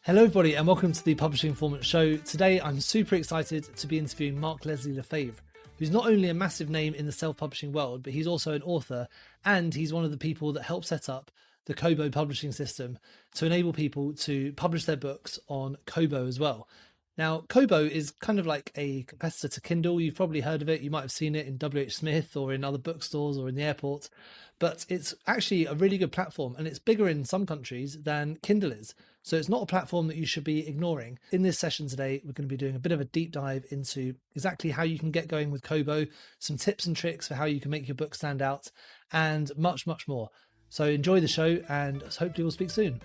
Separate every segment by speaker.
Speaker 1: Hello everybody and welcome to the Publishing Informant Show. Today I'm super excited to be interviewing Mark Leslie Lefebvre, who's not only a massive name in the self-publishing world, but he's also an author, and he's one of the people that helped set up the Kobo publishing system to enable people to publish their books on Kobo as well. Now, Kobo is kind of like a competitor to Kindle. You've probably heard of it. You might have seen it in WH Smith or in other bookstores or in the airport, but it's actually a really good platform, and it's bigger in some countries than Kindle is. So it's not a platform that you should be ignoring. In this session today, we're going to be doing a bit of a deep dive into exactly how you can get going with Kobo, some tips and tricks for how you can make your book stand out, and much, much more. So enjoy the show, and hopefully we'll speak soon.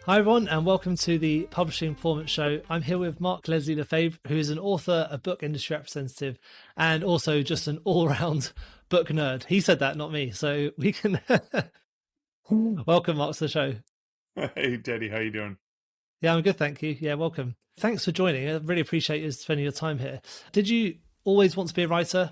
Speaker 1: Hi everyone, and welcome to the Publishing Informant Show. I'm here with Mark Leslie Lefebvre, who is an author, a book industry representative, and also just an all-round book nerd. He said that, not me. So we can welcome Mark to the show.
Speaker 2: Hey, Teddy, how you doing?
Speaker 1: Yeah, I'm good, thank you. Yeah, welcome. Thanks for joining. I really appreciate you spending your time here. Did you always want to be a writer?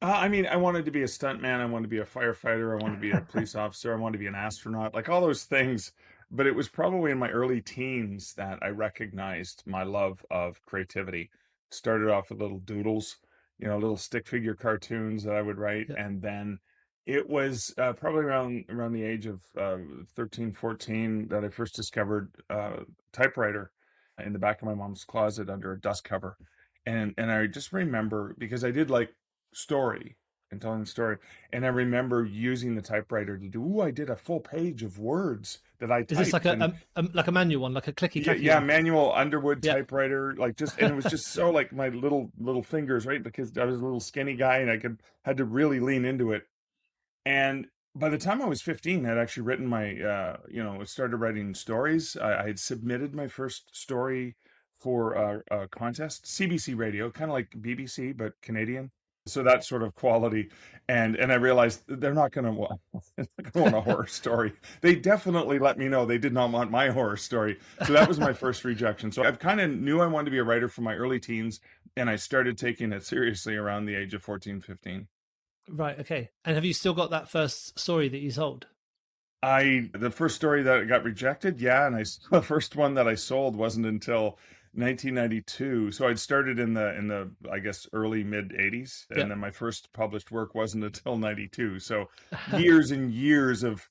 Speaker 2: I wanted to be a stuntman. I wanted to be a firefighter. I wanted to be a police officer. I wanted to be an astronaut, like all those things. But it was probably in my early teens that I recognized my love of creativity. Started off with little doodles, little stick figure cartoons that I would write.
Speaker 1: Yeah.
Speaker 2: And then it was probably around the age of 13, 14 that I first discovered typewriter in the back of my mom's closet under a dust cover. And I just remember, because I did like story and telling the story, and I remember using the typewriter to do, I did a full page of words that I typed.
Speaker 1: Is this like a manual one, like a clicky clacky?
Speaker 2: Yeah, manual Underwood typewriter, and it was just so like my little fingers, right? Because I was a little skinny guy and I had to really lean into it. And by the time I was 15, I'd actually written my, started writing stories. I had submitted my first story for a contest, CBC Radio, kind of like BBC, but Canadian. So that sort of quality. And I realized they're not going to want a horror story. They definitely let me know they did not want my horror story. So that was my first rejection. So I've kind of knew I wanted to be a writer from my early teens, and I started taking it seriously around the age of 14, 15.
Speaker 1: Right, okay. And have you still got that first story that you sold?
Speaker 2: The first story that got rejected, yeah, and the first one that I sold wasn't until 1992. So I'd started in the I guess early mid 80s, and then my first published work wasn't until 92. So years and years of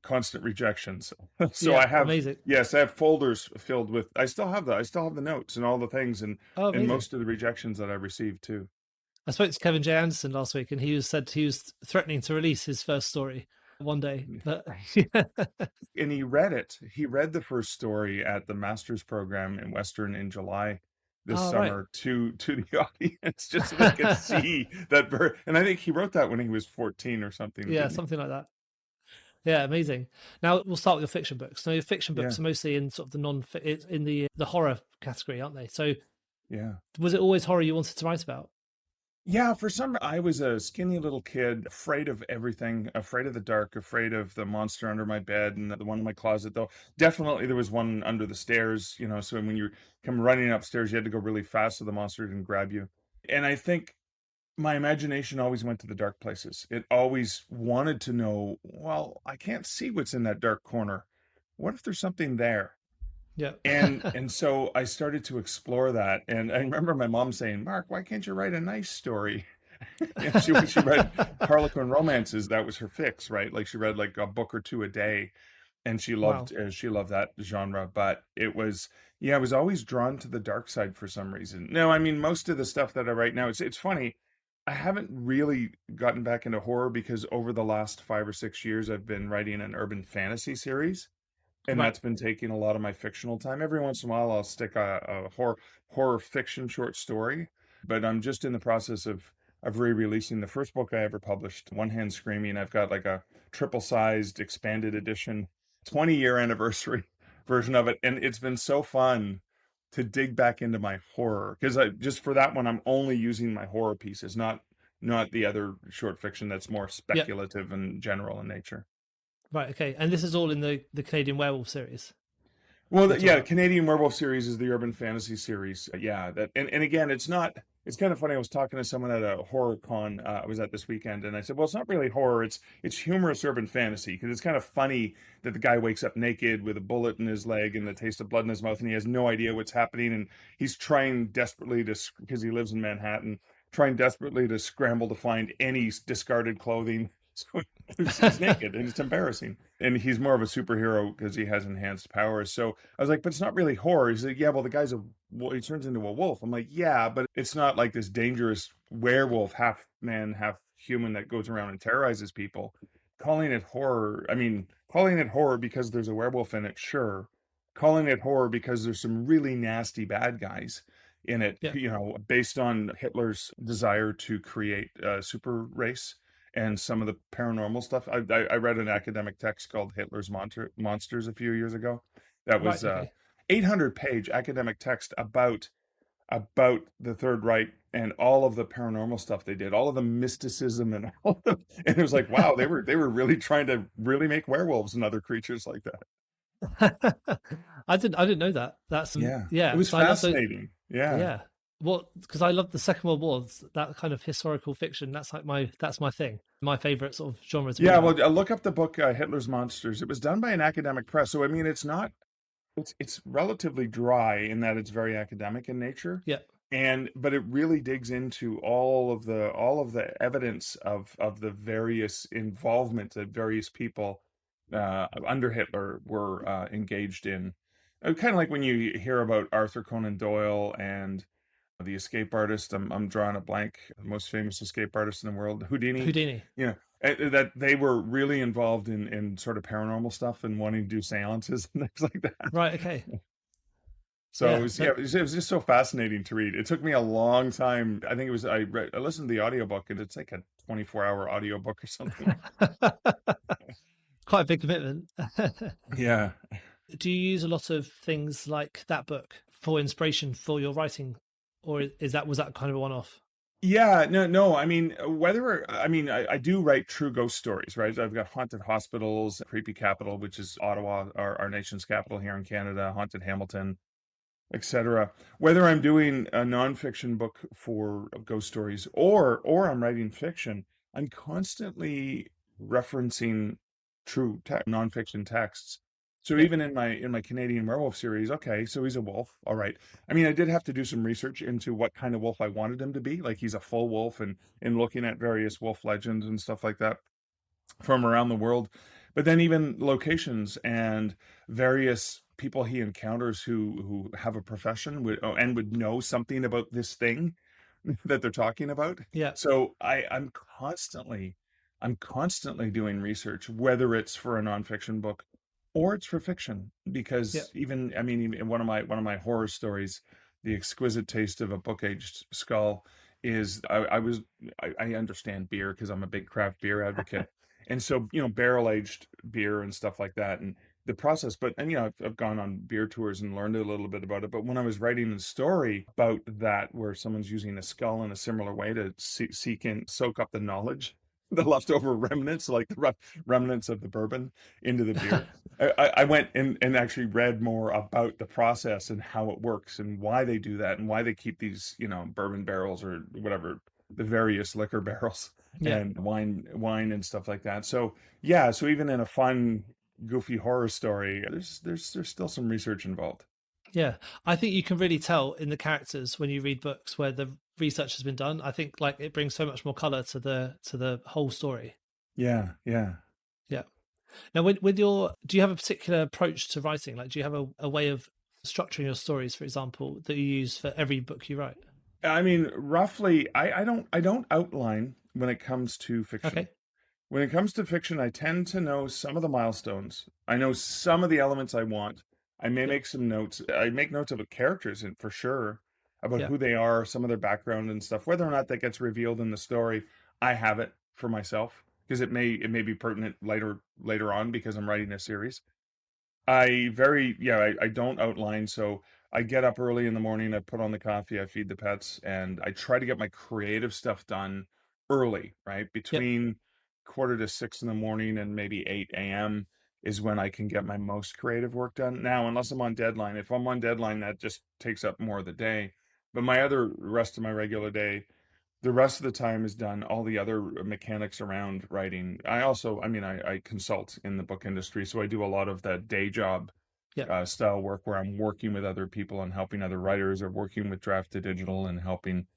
Speaker 2: constant rejections. So I have
Speaker 1: amazing.
Speaker 2: Yes, I have folders filled with. I still have the notes and all the things and most of the rejections that I received too.
Speaker 1: I spoke to Kevin J. Anderson last week, and he said he was threatening to release his first story one day. But
Speaker 2: and he read it. He read the first story at the master's program in Western in July this summer to the audience, just so they could see that. And I think he wrote that when he was 14 or something.
Speaker 1: Yeah, something like that. Yeah, amazing. Now we'll start with your fiction books. Now your fiction books are mostly in sort of the horror category, aren't they? So
Speaker 2: yeah,
Speaker 1: was it always horror you wanted to write about?
Speaker 2: Yeah, I was a skinny little kid, afraid of everything, afraid of the dark, afraid of the monster under my bed and the one in my closet, though. Definitely there was one under the stairs, so when you come running upstairs, you had to go really fast so the monster didn't grab you. And I think my imagination always went to the dark places. It always wanted to know, well, I can't see what's in that dark corner. What if there's something there?
Speaker 1: Yeah.
Speaker 2: and so I started to explore that. And I remember my mom saying, Mark, why can't you write a nice story? She read Harlequin romances. That was her fix, right? Like she read like a book or two a day. And she loved that genre. But it was, I was always drawn to the dark side for some reason. No, I mean, most of the stuff that I write now, it's funny. I haven't really gotten back into horror because over the last 5 or 6 years, I've been writing an urban fantasy series. And that's been taking a lot of my fictional time. Every once in a while, I'll stick a horror fiction short story. But I'm just in the process of re-releasing the first book I ever published, One Hand Screaming. I've got like a triple-sized expanded edition, 20-year anniversary version of it. And it's been so fun to dig back into my horror. Because just for that one, I'm only using my horror pieces, not the other short fiction that's more speculative and general in nature.
Speaker 1: Right, okay. And this is all in the Canadian Werewolf series?
Speaker 2: Well, the Canadian Werewolf series is the urban fantasy series. And again, it's not It's kind of funny. I was talking to someone at a horror con I was at this weekend, and I said, "Well, it's not really horror. It's humorous urban fantasy because it's kind of funny that the guy wakes up naked with a bullet in his leg and the taste of blood in his mouth, and he has no idea what's happening, and he's trying desperately to because he lives in Manhattan, trying desperately to scramble to find any discarded clothing." So he's naked, and it's embarrassing. And he's more of a superhero because he has enhanced powers. So I was like, "But it's not really horror." He's like, "Yeah, well, the guy's a well, he turns into a wolf." I'm like, "Yeah, but it's not like this dangerous werewolf, half man, half human that goes around and terrorizes people." Calling it horror, I mean, calling it horror because there's a werewolf in it, sure. Calling it horror because there's some really nasty bad guys in it,
Speaker 1: Yeah.
Speaker 2: based on Hitler's desire to create a super race and some of the paranormal stuff. I read an academic text called Hitler's Monsters a few years ago. That
Speaker 1: Right.
Speaker 2: was
Speaker 1: Okay.
Speaker 2: 800-page academic text about the Third Reich and all of the paranormal stuff they did, all of the mysticism and and it was like, wow, they were really trying to really make werewolves and other creatures like that.
Speaker 1: I didn't know that.
Speaker 2: Yeah, it
Speaker 1: Yeah.
Speaker 2: was
Speaker 1: So I love those.
Speaker 2: fascinating. Yeah.
Speaker 1: Yeah. Well, because I love the Second World War, that kind of historical fiction. That's my thing. My favorite sort of genre to read
Speaker 2: Yeah, well,
Speaker 1: about.
Speaker 2: look up the book Hitler's Monsters. It was done by an academic press, so I mean, it's not it's relatively dry in that it's very academic in nature,
Speaker 1: Yeah.
Speaker 2: and but it really digs into all of the evidence of the various involvement that various people under Hitler were engaged in. Kind of like when you hear about Arthur Conan Doyle and the escape artist. I'm drawing a blank. The most famous escape artist in the world, Houdini.
Speaker 1: Houdini.
Speaker 2: You know, that they were really involved in sort of paranormal stuff and wanting to do seances and things like that.
Speaker 1: Right. Okay.
Speaker 2: So it
Speaker 1: Yeah.
Speaker 2: was, yeah, it was just so fascinating to read. It took me a long time. I think it was I listened to the audiobook, and it's like a 24-hour audiobook or something.
Speaker 1: Quite a big commitment.
Speaker 2: Yeah.
Speaker 1: Do you use a lot of things like that book for inspiration for your writing, or was that kind of a one-off?
Speaker 2: Yeah, no, no. I mean, I do write true ghost stories, right? I've got Haunted Hospitals, Creepy Capital, which is Ottawa, our nation's capital here in Canada, Haunted Hamilton, etc. Whether I'm doing a nonfiction book for ghost stories or I'm writing fiction, I'm constantly referencing nonfiction texts. So
Speaker 1: Yeah.
Speaker 2: even in my Canadian werewolf series, okay, so he's a wolf, all right. I mean, I did have to do some research into what kind of wolf I wanted him to be. Like he's a full wolf, and in looking at various wolf legends and stuff like that from around the world, but then even locations and various people he encounters who have a profession and would know something about this thing that they're talking about.
Speaker 1: Yeah.
Speaker 2: So I'm constantly doing research, whether it's for a nonfiction book or it's for fiction,
Speaker 1: Yeah.
Speaker 2: because even I mean, even one of my horror stories, The Exquisite Taste of a Book-Aged Skull, is I understand beer because I'm a big craft beer advocate. And so, barrel aged beer and stuff like that, and the process. But and I've gone on beer tours and learned a little bit about it. But when I was writing a story about that, where someone's using a skull in a similar way to soak up the knowledge, the leftover remnants, like the remnants of the bourbon, into the beer, I went and actually read more about the process and how it works and why they do that and why they keep these, bourbon barrels or whatever, the various liquor barrels
Speaker 1: Yeah.
Speaker 2: and wine and stuff like that. So yeah, so even in a fun, goofy horror story, there's still some research involved.
Speaker 1: Yeah. I think you can really tell in the characters when you read books where the research has been done. I think like it brings so much more color to the whole story.
Speaker 2: Yeah, yeah.
Speaker 1: Yeah. Now, with do you have a particular approach to writing? Like, do you have a way of structuring your stories, for example, that you use for every book you write?
Speaker 2: I mean, roughly, I don't outline when it comes to fiction.
Speaker 1: Okay.
Speaker 2: When it comes to fiction, I tend to know some of the milestones. I know some of the elements I want. I may
Speaker 1: Yep.
Speaker 2: make some notes. I make notes about characters and for sure about
Speaker 1: Yeah.
Speaker 2: who they are, some of their background and stuff. Whether or not that gets revealed in the story, I have it for myself because it may be pertinent later on because I'm writing a series. I don't outline. So I get up early in the morning, I put on the coffee, I feed the pets, and I try to get my creative stuff done early, right?
Speaker 1: Yep.
Speaker 2: Between quarter to 6 in the morning and maybe 8 a.m. is when I can get my most creative work done. Now, unless I'm on deadline, if I'm on deadline, that just takes up more of the day. But my other rest of my regular day, the rest of the time is done all the other mechanics around writing. I also, I mean, I consult in the book industry, so I do a lot of that day job
Speaker 1: Yeah.
Speaker 2: style work where I'm working with other people and helping other writers, or working with Draft to Digital and helping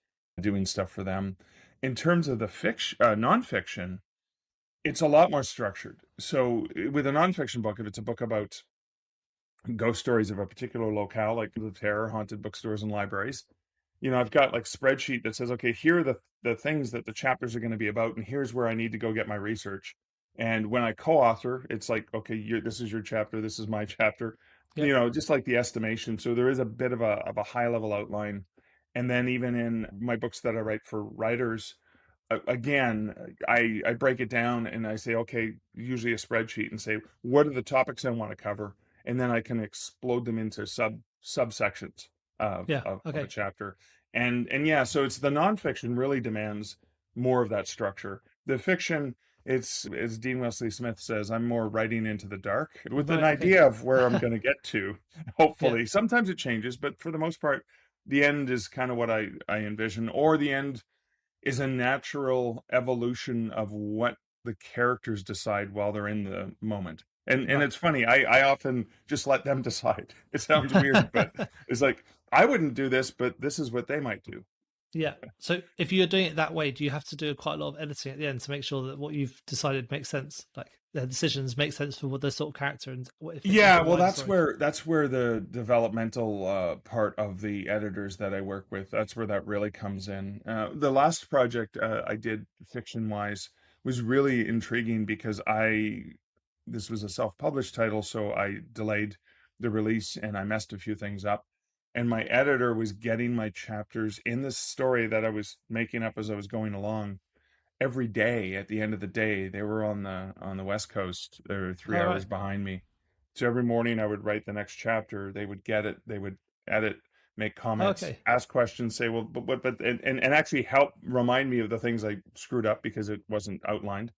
Speaker 2: doing stuff for them. In terms of the fiction, nonfiction, it's a lot more structured. So with a nonfiction book, if it's a book about ghost stories of a particular locale, like the terror, haunted bookstores and libraries, I've got like spreadsheet that says, okay, here are the things that the chapters are going to be about, and here's where I need to go get my research. And when I co-author, it's like, okay, this is your chapter, this is my chapter,
Speaker 1: Yeah.
Speaker 2: just like the estimation. So there is a bit of a high level outline. And then even in my books that I write for writers, again, I break it down and I say, okay, usually a spreadsheet, and say, what are the topics I want to cover? And then I can explode them into subsections
Speaker 1: Yeah.
Speaker 2: of a
Speaker 1: Okay.
Speaker 2: chapter. And yeah, so it's the nonfiction really demands more of that structure. The fiction, it's, as Dean Wesley Smith says, I'm more writing into the dark with an
Speaker 1: Right. Okay.
Speaker 2: idea of where I'm going to get to.
Speaker 1: Yeah.
Speaker 2: Hopefully, sometimes it changes, but for the most part, the end is kind of what I envision, or the end is a natural evolution of what the characters decide while they're in the moment. And
Speaker 1: Right.
Speaker 2: it's funny, I often just let them decide. It sounds weird, but it's like, I wouldn't do this, but this is what they might do.
Speaker 1: Yeah. So if you're doing it that way, do you have to do quite a lot of editing at the end to make sure that what you've decided makes sense? Like the decisions make sense for what the sort of character and what it fits into
Speaker 2: Yeah,
Speaker 1: the
Speaker 2: well,
Speaker 1: wider
Speaker 2: that's
Speaker 1: story.
Speaker 2: where the developmental part of the editors that I work with, that's where that really comes in. The last project I did fiction wise was really intriguing because this was a self-published title, so I delayed the release and I messed a few things up. And my editor was getting my chapters in this story that I was making up as I was going along every day. At the end of the day, they were on the West Coast. They were three
Speaker 1: All
Speaker 2: hours
Speaker 1: right.
Speaker 2: behind me. So every morning I would write the next chapter. They would get it. They would edit, make comments,
Speaker 1: Okay.
Speaker 2: ask questions, say, well, but and actually help remind me of the things I screwed up because it wasn't outlined.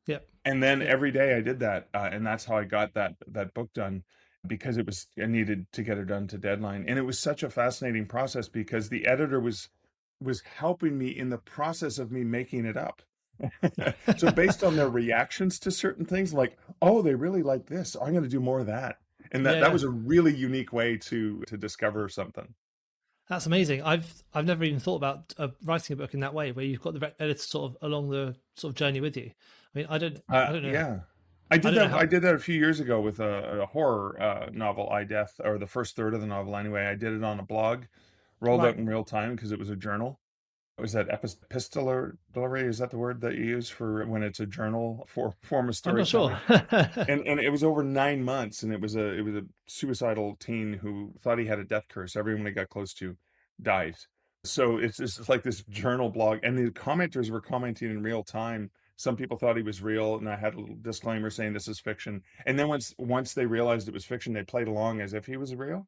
Speaker 1: Yep.
Speaker 2: And then
Speaker 1: Yep.
Speaker 2: every day I did that, and that's how I got that book done, because I needed to get it done to deadline. And it was such a fascinating process because the editor was helping me in the process of me making it up. So based on their reactions to certain things, like, oh, they really like this, I'm going to do more of that. And that
Speaker 1: Yeah.
Speaker 2: that
Speaker 1: Yeah.
Speaker 2: was a really unique way to discover something.
Speaker 1: That's amazing. I've never even thought about writing a book in that way, where you've got the editor sort of along the sort of journey with you. I mean, I don't know,
Speaker 2: Yeah. I
Speaker 1: I
Speaker 2: did
Speaker 1: don't know
Speaker 2: that. I
Speaker 1: how.
Speaker 2: did that a few years ago with a horror novel, I Death, or the first third of the novel. Anyway, I did it on a blog, rolled out
Speaker 1: Right.
Speaker 2: in real time because it was a journal. Was that epistolary? Is that the word that you use for when it's a journal for form of
Speaker 1: I'm not sure.
Speaker 2: storytelling? And it was over 9 months, and it was a suicidal teen who thought he had a death curse. Everyone he got close to died. So it's like this journal blog, and the commenters were commenting in real time. Some people thought he was real, and I had a little disclaimer saying this is fiction. And then once they realized it was fiction, they played along as if he was real,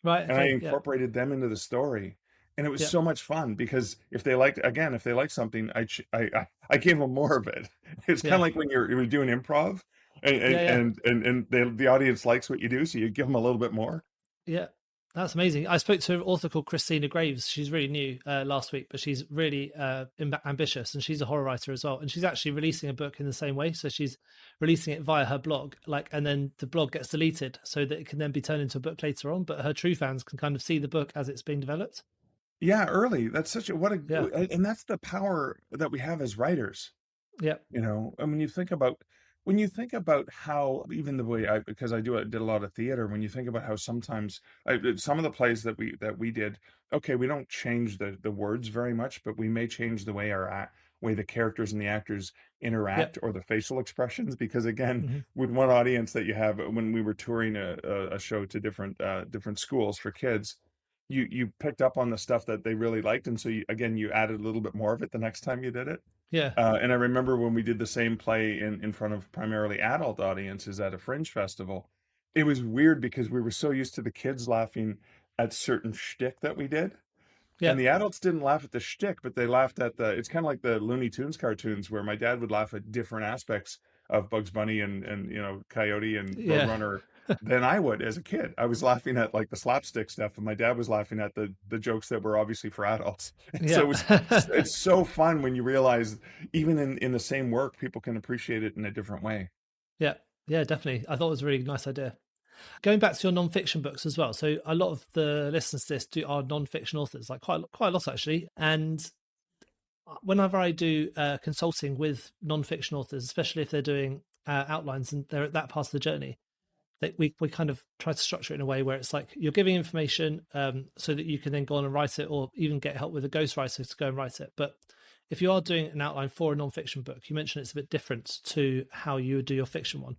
Speaker 1: Right.
Speaker 2: and I
Speaker 1: Okay. Yeah.
Speaker 2: incorporated them into the story. And it was
Speaker 1: Yeah.
Speaker 2: so much fun because if they liked something, I gave them more of it. It's kind of
Speaker 1: Yeah.
Speaker 2: like when you're doing improv, and
Speaker 1: Yeah. Yeah.
Speaker 2: the audience likes what you do, so you give them a little bit more.
Speaker 1: Yeah, that's amazing. I spoke to an author called Christina Graves. She's really new last week, but she's really ambitious, and she's a horror writer as well. And she's actually releasing a book in the same way. So she's releasing it via her blog, like, and then the blog gets deleted so that it can then be turned into a book later on. But her true fans can kind of see the book as it's being developed.
Speaker 2: Yeah, early. That's
Speaker 1: Yeah,
Speaker 2: and that's the power that we have as writers.
Speaker 1: yeah,
Speaker 2: And when you think about how, even the way because did a lot of theater. When you think about how sometimes some of the plays that we did, okay, we don't change the words very much, but we may change the way the characters and the actors
Speaker 1: yeah,
Speaker 2: interact, or the facial expressions, because again,
Speaker 1: hmm
Speaker 2: with one audience that you have, when we were touring a show to different schools for kids, you picked up on the stuff that they really liked, and so you added a little bit more of it the next time you did it.
Speaker 1: yeah,
Speaker 2: And I remember when we did the same play in front of primarily adult audiences at a fringe festival, it was weird because we were so used to the kids laughing at certain shtick that we did.
Speaker 1: yeah,
Speaker 2: And the adults didn't laugh at the shtick, but they laughed at it's kind of like the Looney Tunes cartoons where my dad would laugh at different aspects. of Bugs Bunny and Coyote and
Speaker 1: Yeah.
Speaker 2: Roadrunner than I would as a kid. I was laughing at like the slapstick stuff, and my dad was laughing at the jokes that were obviously for adults. So
Speaker 1: Yeah.
Speaker 2: it's so fun when you realize even in the same work, people can appreciate it in a different way.
Speaker 1: Yeah. Yeah, definitely. I thought it was a really nice idea. Going back to your non-fiction books as well. So a lot of the listeners to this are non-fiction authors, like quite a lot actually. And whenever I do consulting with non-fiction authors, especially if they're doing outlines and they're at that part of the journey, that we kind of try to structure it in a way where it's like you're giving information so that you can then go on and write it, or even get help with a ghostwriter to go and write it. But if you are doing an outline for a non-fiction book, you mentioned it's a bit different to how you would do your fiction one.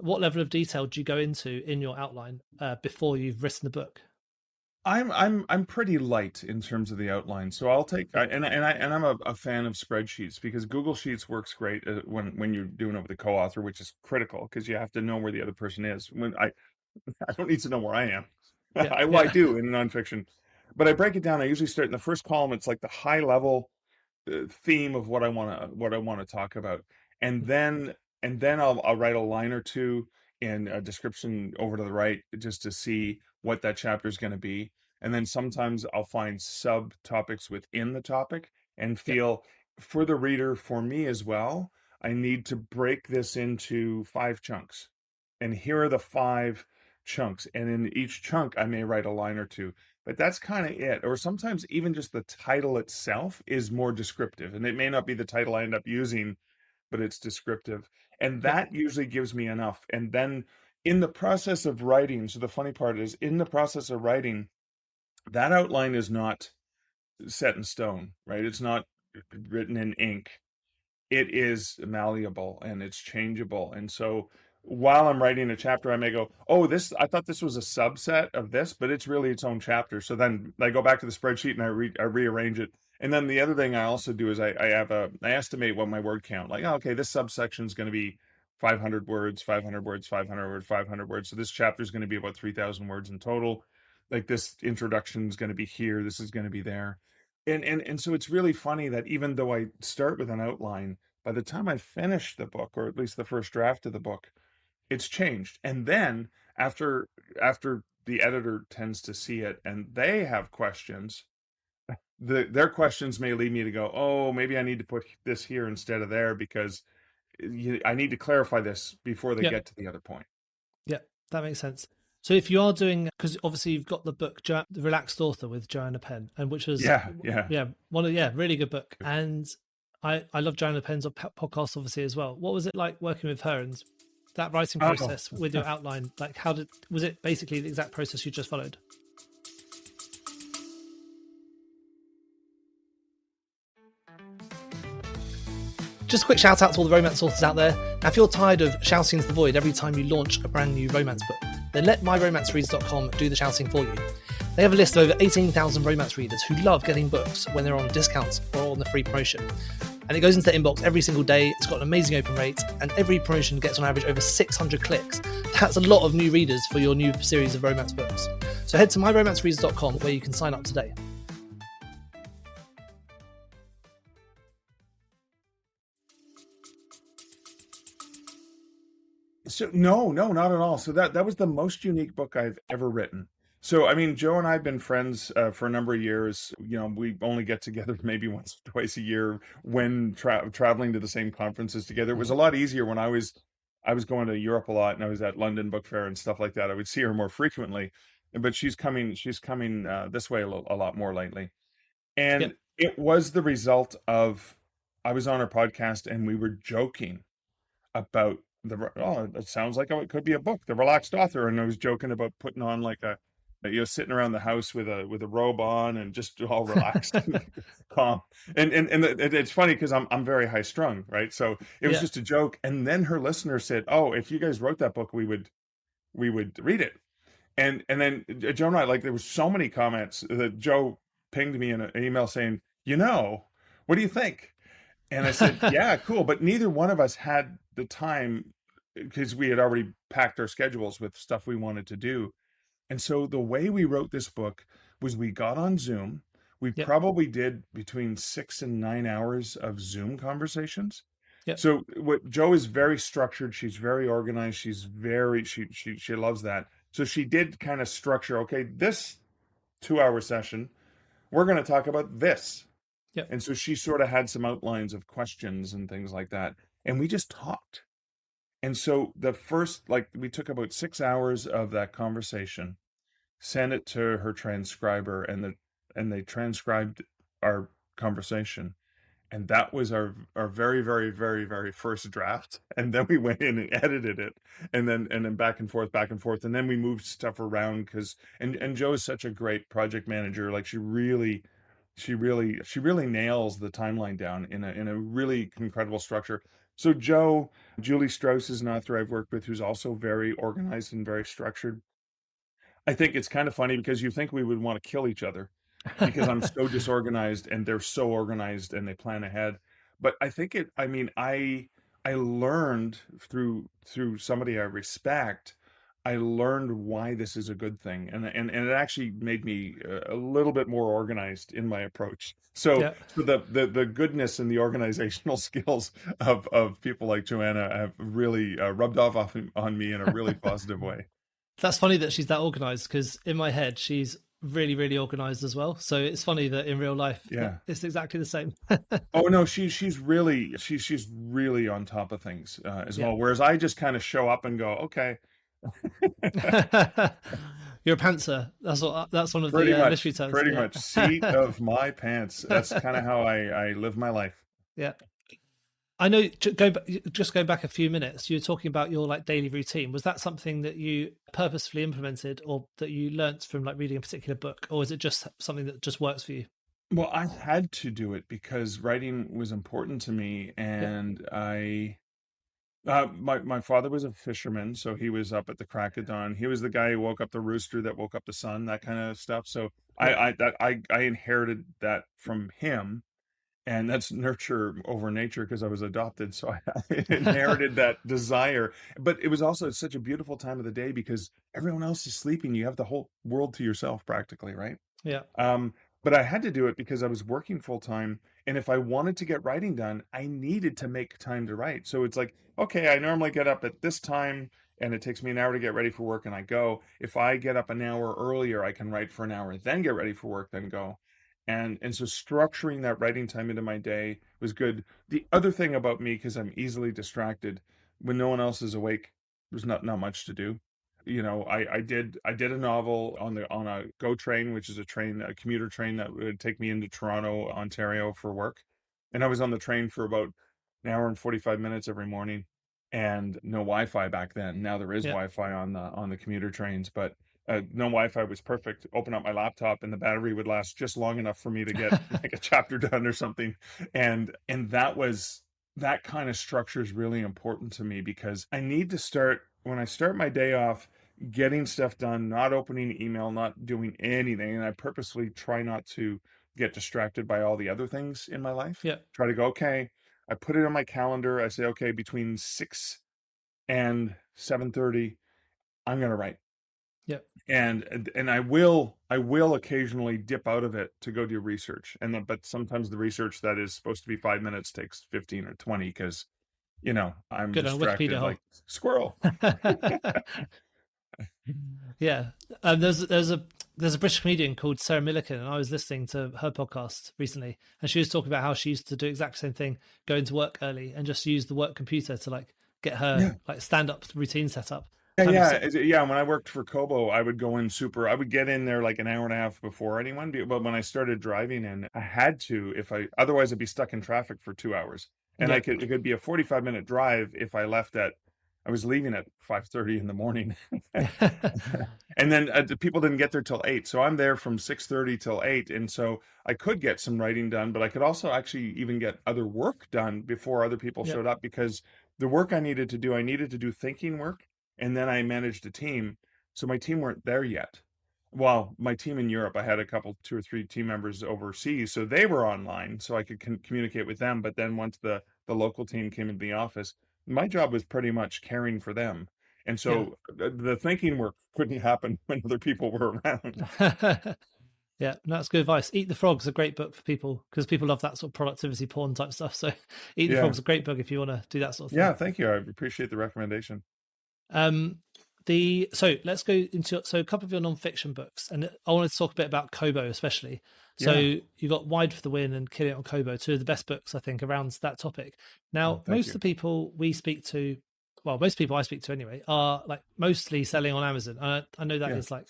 Speaker 1: What level of detail do you go into in your outline before you've written the book?
Speaker 2: I'm pretty light in terms of the outline, so I'll take
Speaker 1: Yeah,
Speaker 2: and I'm a fan of spreadsheets because Google Sheets works great when you're doing it with a co-author, which is critical because you have to know where the other person is. When I don't need to know where I am.
Speaker 1: yeah,
Speaker 2: I
Speaker 1: yeah,
Speaker 2: do in nonfiction, but I break it down. I usually start in the first column. It's like the high level theme of what I want to talk about, and then I'll write a line or two in a description over to the right just to see what that chapter is going to be, and then sometimes I'll find subtopics within the topic and
Speaker 1: yeah,
Speaker 2: feel for the reader, for me as well, I need to break this into 5 chunks, and here are the 5 chunks, and in each chunk I may write a line or two, but that's kind of it. Or sometimes even just the title itself is more descriptive, and it may not be the title I end up using, but it's descriptive. And
Speaker 1: yeah,
Speaker 2: that usually gives me enough. And then in the process of writing, so the funny part is in the process of writing, that outline is not set in stone, right? It's not written in ink. It is malleable and it's changeable. And so while I'm writing a chapter, I may go, oh, I thought this was a subset of this, but it's really its own chapter. So then I go back to the spreadsheet and I rearrange it. And then the other thing I also do is I estimate what my word count, like, oh, okay, this subsection is going to be 500 words, 500 words, 500 words, 500 words. So this chapter is going to be about 3,000 words in total. Like this introduction is going to be here. This is going to be there. And so it's really funny that even though I start with an outline, by the time I finish the book, or at least the first draft of the book, it's changed. And then after the editor tends to see it and they have questions, their questions may lead me to go, oh, maybe I need to put this here instead of there because I need to clarify this before they
Speaker 1: yeah,
Speaker 2: get to the other point.
Speaker 1: yeah. That makes sense. So if you are doing, because obviously you've got the book The Relaxed Author with Joanna Penn, and which was
Speaker 2: Yeah, yeah.
Speaker 1: yeah really good book, and I love Joanna Penn's podcast obviously as well. What was it like working with her and that writing
Speaker 2: Oh,
Speaker 1: process with your outline? Like, was it basically the exact process you just followed? Just a quick shout out to all the romance authors out there. Now, if you're tired of shouting into the void every time you launch a brand new romance book, then let myromancereads.com do the shouting for you. They have a list of over 18,000 romance readers who love getting books when they're on discounts or on the free promotion. And it goes into their inbox every single day. It's got an amazing open rate, and every promotion gets on average over 600 clicks. That's a lot of new readers for your new series of romance books. So head to myromancereads.com where you can sign up today.
Speaker 2: So no, no, not at all. So that was the most unique book I've ever written. So I mean, Joe and I have been friends for a number of years. You know, we only get together maybe once or twice a year when traveling to the same conferences together. It was a lot easier when I was going to Europe a lot and I was at London Book Fair and stuff like that. I would see her more frequently, but she's coming this way a lot more lately.
Speaker 1: Yep,
Speaker 2: And it was the result of I was on her podcast and we were joking about it sounds like it could be a book, The Relaxed Author, and I was joking about putting on like sitting around the house with a robe on and just all relaxed and calm. And it's funny because I'm very high strung, right? So it was
Speaker 1: yeah,
Speaker 2: just a joke. And then her listener said, "Oh, if you guys wrote that book, we would read it." And then Joe and I, like, there was so many comments that Joe pinged me in an email saying, what do you think? And I said, yeah, cool. But neither one of us had the time because we had already packed our schedules with stuff we wanted to do. And so the way we wrote this book was we got on Zoom. We
Speaker 1: yep,
Speaker 2: probably did between 6 and 9 hours of Zoom conversations.
Speaker 1: Yep.
Speaker 2: So what Joe is very structured. She's very organized. She loves that. So she did kind of structure, okay, this 2 hour session, we're going to talk about this.
Speaker 1: Yep.
Speaker 2: And so she sort of had some outlines of questions and things like that. And we just talked. And so the first, like, we took about 6 hours of that conversation, sent it to her transcriber, and they transcribed our conversation. And that was our very, very, very, very first draft. And then we went in and edited it, and then back and forth, and then we moved stuff around because and Joe is such a great project manager. Like she really nails the timeline down in a really incredible structure. So Julie Strauss is an author I've worked with who's also very organized and very structured. I think it's kind of funny because you think we would want to kill each other because I'm so disorganized and they're so organized and they plan ahead. But I think I mean, I learned through somebody I respect, I learned why this is a good thing. And it actually made me a little bit more organized in my approach. So
Speaker 1: Yeah.
Speaker 2: so the goodness and the organizational skills of people like Joanna have really rubbed off on me in a really positive way.
Speaker 1: That's funny that she's that organized because in my head she's really, really organized as well. So it's funny that in real life
Speaker 2: Yeah.
Speaker 1: it's exactly the same.
Speaker 2: Oh no, she's really on top of things as
Speaker 1: Yeah.
Speaker 2: well. Whereas I just kind of show up and go, okay,
Speaker 1: You're a pantser. That's one of the literary terms.
Speaker 2: pretty
Speaker 1: Yeah.
Speaker 2: much seat of my pants. That's kind of how I live my life.
Speaker 1: Yeah. I know. Just going back a few minutes, you were talking about your like daily routine. Was that something that you purposefully implemented, or that you learnt from like reading a particular book, or is it just something that just works for you?
Speaker 2: Well, I had to do it because writing was important to me,
Speaker 1: Yep.
Speaker 2: and my father was a fisherman, so he was up at the crack of dawn. He was the guy who woke up the rooster that woke up the sun, that kind of stuff. So
Speaker 1: Yep.
Speaker 2: I inherited that from him, and that's nurture over nature because I was adopted. So I inherited that desire. But it was also such a beautiful time of the day because everyone else is sleeping. You have the whole world to yourself practically, right?
Speaker 1: Yeah.
Speaker 2: Um, but I had to do it because I was working full time. And if I wanted to get writing done, I needed to make time to write. So it's like, okay, I normally get up at this time and it takes me an hour to get ready for work and I go. If I get up an hour earlier, I can write for an hour, then get ready for work, then go. And so structuring that writing time into my day was good. The other thing about me, because I'm easily distracted, when no one else is awake, there's not much to do. You know, I did a novel on a GO train, which is a commuter train that would take me into Toronto, Ontario for work. And I was on the train for about an hour and 45 minutes every morning, and no Wi-Fi back then. Now there is
Speaker 1: Yeah.
Speaker 2: Wi-Fi on the commuter trains, but no Wi-Fi was perfect. Open up my laptop and the battery would last just long enough for me to get like a chapter done or something. And that kind of structure is really important to me because I need to start when I start my day off getting stuff done, not opening email, not doing anything. And I purposely try not to get distracted by all the other things in my life.
Speaker 1: Yeah.
Speaker 2: Try to go, okay, I put it on my calendar. I say, okay, between 6 and 7:30, I'm going to write.
Speaker 1: Yeah.
Speaker 2: And I will occasionally dip out of it to go do research. And then, but sometimes the research that is supposed to be 5 minutes takes 15 or 20 because, you know, I'm
Speaker 1: Good on
Speaker 2: distracted
Speaker 1: Wikipedia
Speaker 2: like squirrel.
Speaker 1: hole. Yeah. There's a British comedian called Sarah Millican, and I was listening to her podcast recently, and she was talking about how she used to do exact same thing, go into work early and just use the work computer to like get her
Speaker 2: Yeah.
Speaker 1: like stand up routine set up.
Speaker 2: Yeah,
Speaker 1: Kind of
Speaker 2: yeah,
Speaker 1: sit.
Speaker 2: yeah. When I worked for Kobo, I would go in super. I would get in there like an hour and a half before anyone. But when I started driving in, I had to. If I otherwise, I'd be stuck in traffic for 2 hours. And
Speaker 1: Yeah.
Speaker 2: it could be a 45-minute drive if I left at. I was leaving at 5:30 in the morning, and then the people didn't get there till 8. So I'm there from 6:30 till 8, and so I could get some writing done, but I could also actually even get other work done before other people
Speaker 1: Yeah.
Speaker 2: showed up because the work I needed to do thinking work and then I managed a team. So my team weren't there yet. Well, my team in Europe, I had a couple, two or three team members overseas, so they were online, so I could communicate with them. But then once the local team came into the office, my job was pretty much caring for them, and
Speaker 1: Yeah.
Speaker 2: so the thinking work couldn't happen when other people were around.
Speaker 1: Yeah, no, that's good advice. Eat the Frog's a great book for people because people love that sort of productivity porn type stuff. So, Eat the
Speaker 2: Yeah.
Speaker 1: Frog's a great book if you want to do that sort of thing.
Speaker 2: Yeah, thank you. I appreciate the recommendation.
Speaker 1: Um, the so let's go into a couple of your non-fiction books, and I wanted to talk a bit about Kobo, especially. So
Speaker 2: Yeah.
Speaker 1: you got Wide for the Win and Killing It on Kobo, two of the best books I think around that topic.
Speaker 2: Oh,
Speaker 1: Now,
Speaker 2: thank
Speaker 1: most of
Speaker 2: you.
Speaker 1: the people we speak to, well, most people I speak to anyway, are like mostly selling on Amazon. I know that
Speaker 2: Yeah.
Speaker 1: is like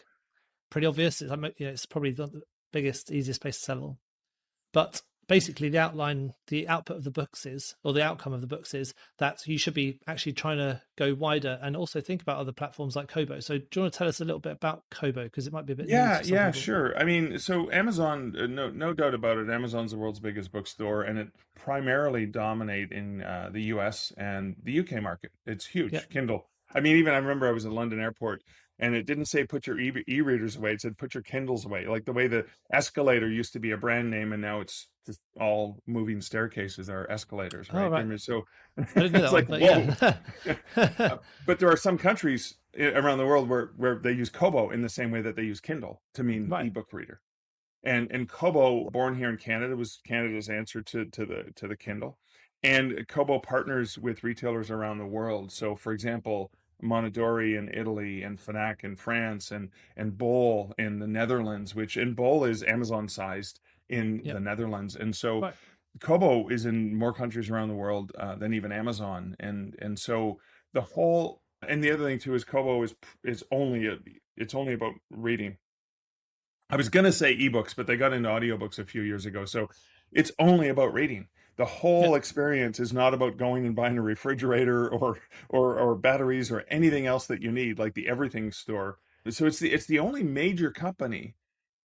Speaker 1: pretty obvious. It's like, it's probably the biggest, easiest place to sell on. But basically, the output of the books is, or the outcome of the books is that you should be actually trying to go wider and also think about other platforms like Kobo. So, do you want to tell us a little bit about Kobo because it might be a bit new
Speaker 2: Yeah,
Speaker 1: to some
Speaker 2: yeah,
Speaker 1: people?
Speaker 2: sure. I mean, so Amazon, no doubt about it. Amazon's the world's biggest bookstore, and it primarily dominate in the U.S. and the U.K. market. It's
Speaker 1: Yeah.
Speaker 2: huge. Kindle. I mean, even I remember I was at London Airport, and it didn't say put your e-readers away. It said put your Kindles away. Like the way the escalator used to be a brand name, and now it's just all moving staircases are escalators,
Speaker 1: Oh,
Speaker 2: right? I
Speaker 1: right.
Speaker 2: mean, so
Speaker 1: I didn't know
Speaker 2: it's
Speaker 1: that one,
Speaker 2: like
Speaker 1: but
Speaker 2: whoa.
Speaker 1: yeah.
Speaker 2: But there are some countries around the world where they use Kobo in the same way that they use Kindle to mean
Speaker 1: Right.
Speaker 2: ebook reader. And Kobo, born here in Canada, was Canada's answer to the Kindle. And Kobo partners with retailers around the world. So, for example, Mondadori in Italy, and Fnac in France, and Bol in the Netherlands, which and Bol is Amazon sized in
Speaker 1: Yeah.
Speaker 2: the Netherlands. And so
Speaker 1: Right.
Speaker 2: Kobo is in more countries around the world than even Amazon, and so the whole and the other thing too is Kobo is it's only about reading. I was gonna say ebooks, but they got into audiobooks a few years ago, so it's only about reading. The
Speaker 1: Yeah.
Speaker 2: whole experience is not about going and buying a refrigerator or batteries or anything else that you need, like the everything store. So it's the only major company